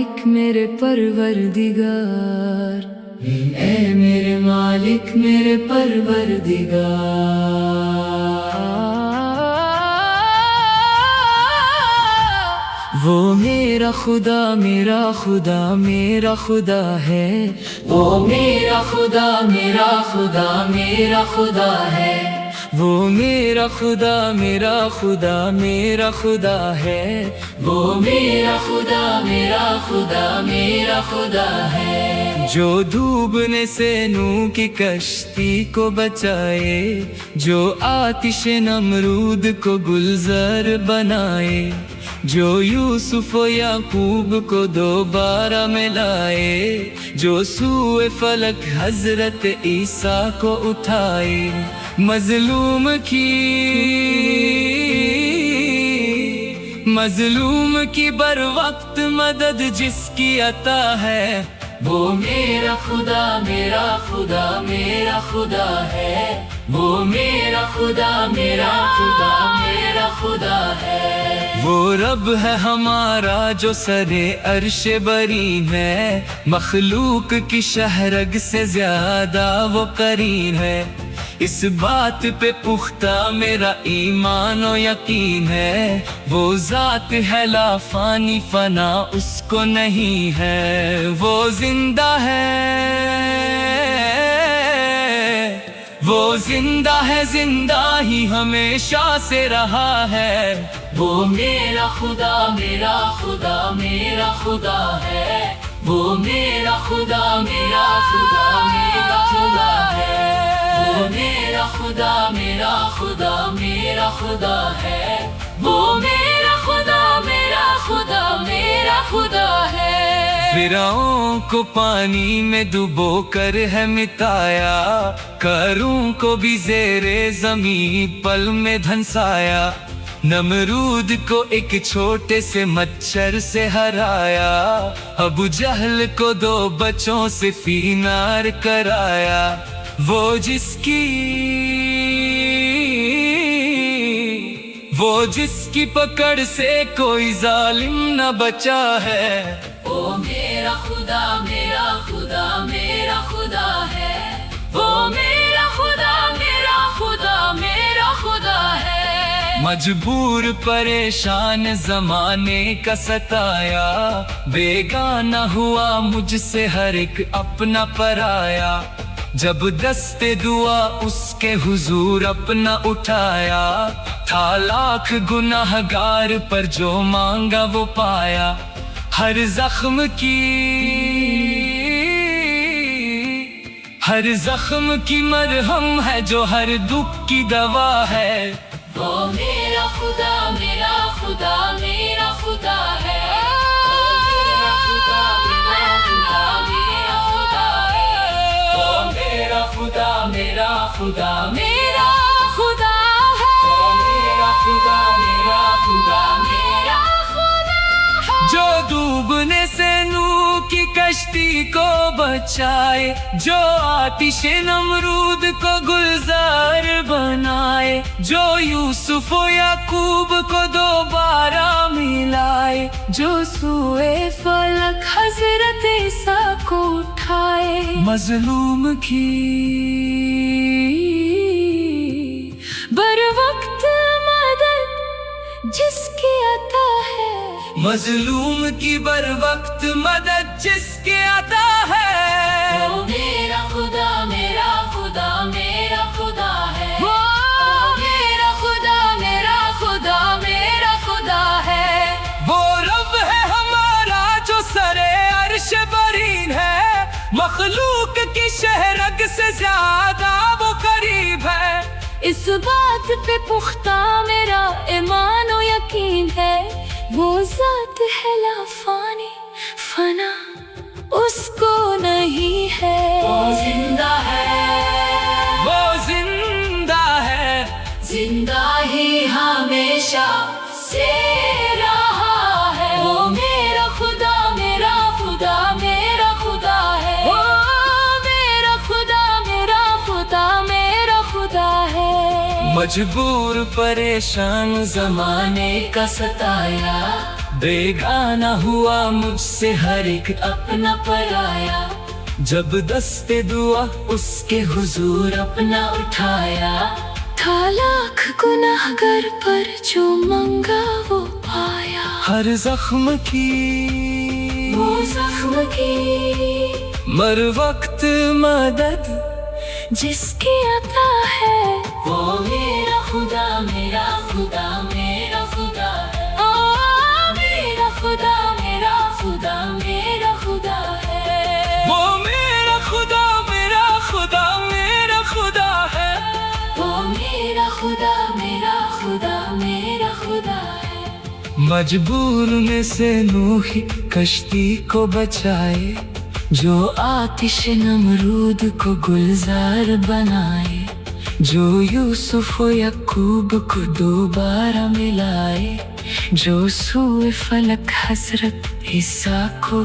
मालिक मेरे परवरदिगार, ऐ मेरे मालिक मेरे परवरदिगार। वो मेरा खुदा मेरा खुदा मेरा खुदा है, वो मेरा खुदा मेरा खुदा मेरा खुदा है, वो मेरा खुदा मेरा खुदा मेरा खुदा है, वो मेरा खुदा मेरा खुदा मेरा खुदा है। जो डूबने से नूह की कश्ती को बचाए, जो आतिश नमरूद को गुलजार बनाए, जो यूसुफ व याकूब को दोबारा मिलाए, जो सूए फलक हजरत ईसा को उठाए, मजलूम की बर वक्त मदद जिसकी अता है, वो मेरा खुदा मेरा खुदा मेरा खुदा है, वो मेरा खुदा मेरा खुदा मेरा खुदा है। वो रब है हमारा जो सरे अर्श बरी है, मखलूक की शहरग से ज्यादा वो करीब है। इस बात पे पुख्ता मेरा ईमान और यकीन है, वो जात है ला फानी फना उसको नहीं है, वो जिंदा है, वो जिंदा है, जिंदा ही हमेशा से रहा है। वो मेरा खुदा मेरा खुदा मेरा खुदा है, वो मेरा खुदा मेरा खुदा मेरा खुदा है, वो मेरा खुदा मेरा खुदा मेरा खुदा है, वो मेरा खुदा मेरा खुदा मेरा खुदा है। फिरौन को पानी में डुबो कर है मिटाया, करूं को भी ज़ेरे ज़मीं पल में धंसाया, नमरूद को एक छोटे से मच्छर से हराया, अबू जहल को 2 बच्चों से फीनार कराया। वो जिसकी पकड़ से कोई जालिम न बचा है, वो मेरा खुदा मेरा खुदा मेरा खुदा है, वो मेरा खुदा मेरा खुदा मेरा खुदा है। मजबूर परेशान जमाने का सताया, बेगाना हुआ मुझसे हर एक अपना पराया, जब दस्ते दुआ उसके हुजूर अपना उठाया, था लाख गुनाहगार पर जो मांगा वो पाया। हर जख्म की मरहम है जो हर दुख की दवा है, वो मेरा खुदा मेरा खुदा मेरा खुदा है, वो मेरा खुदा मेरा खुदा मेरा खुदा है, वो मेरा खुदा मेरा खुदा मेरा खुदा है, वो मेरा खुदा मेरा खुदा मेरा खुदा है। जो डूबने से नूह की कश्ती को बचाए, जो आतिश नमरूद को गुलजार बनाए, जो यूसुफ व याकूब को दोबारा मिलाए, जो सूए फलक हजरत ईसा को उठाए, मजलूम की बर वक्त मदद जिसकी अता है, मजलूम की बर वक्त मदद जिसके अता है। वो मेरा खुदा मेरा खुदा मेरा खुदा है, वो मेरा खुदा मेरा खुदा मेरा खुदा है। वो रब है हमारा जो सरे अर्श बरीन है, मखलूक की शहरग से ज्यादा वो करीब है। इस बात पे पुख्ता मेरा ईमान और यकीन है, वो ज़ात है ला फानी फना उसको नहीं है, वो जिंदा है, वो जिंदा है, जिंदा ही हमेशा से रहा है। वो मेरा खुदा मेरा खुदा मेरा खुदा है, वो मेरा खुदा मेरा खुदा मेरा खुदा है। मजबूर परेशान जमाने का सताया, बेगाना हुआ मुझसे हर एक अपना पराया, जब दस्ते दुआ उसके हुजूर अपना उठाया। था लाख गुनाहगार पर जो मंगा वो पाया, हर जख्म की वो जख्म की मर वक्त मदद जिसकी अता है, वो मेरा खुदा मेरा खुदा मेरा खुदा है। ओ मेरा खुदा मेरा खुदा मेरा खुदा है, वो मेरा खुदा मेरा खुदा मेरा खुदा है, वो मेरा खुदा मेरा खुदा मेरा खुदा है। मजबूर में से नूह कश्ती को बचाए, जो आतिश नमरूद को गुलजार बनाए, जो यूसुफ व यकूब को दोबारा मिलाए, जो सूए फलक हजरत ईसा को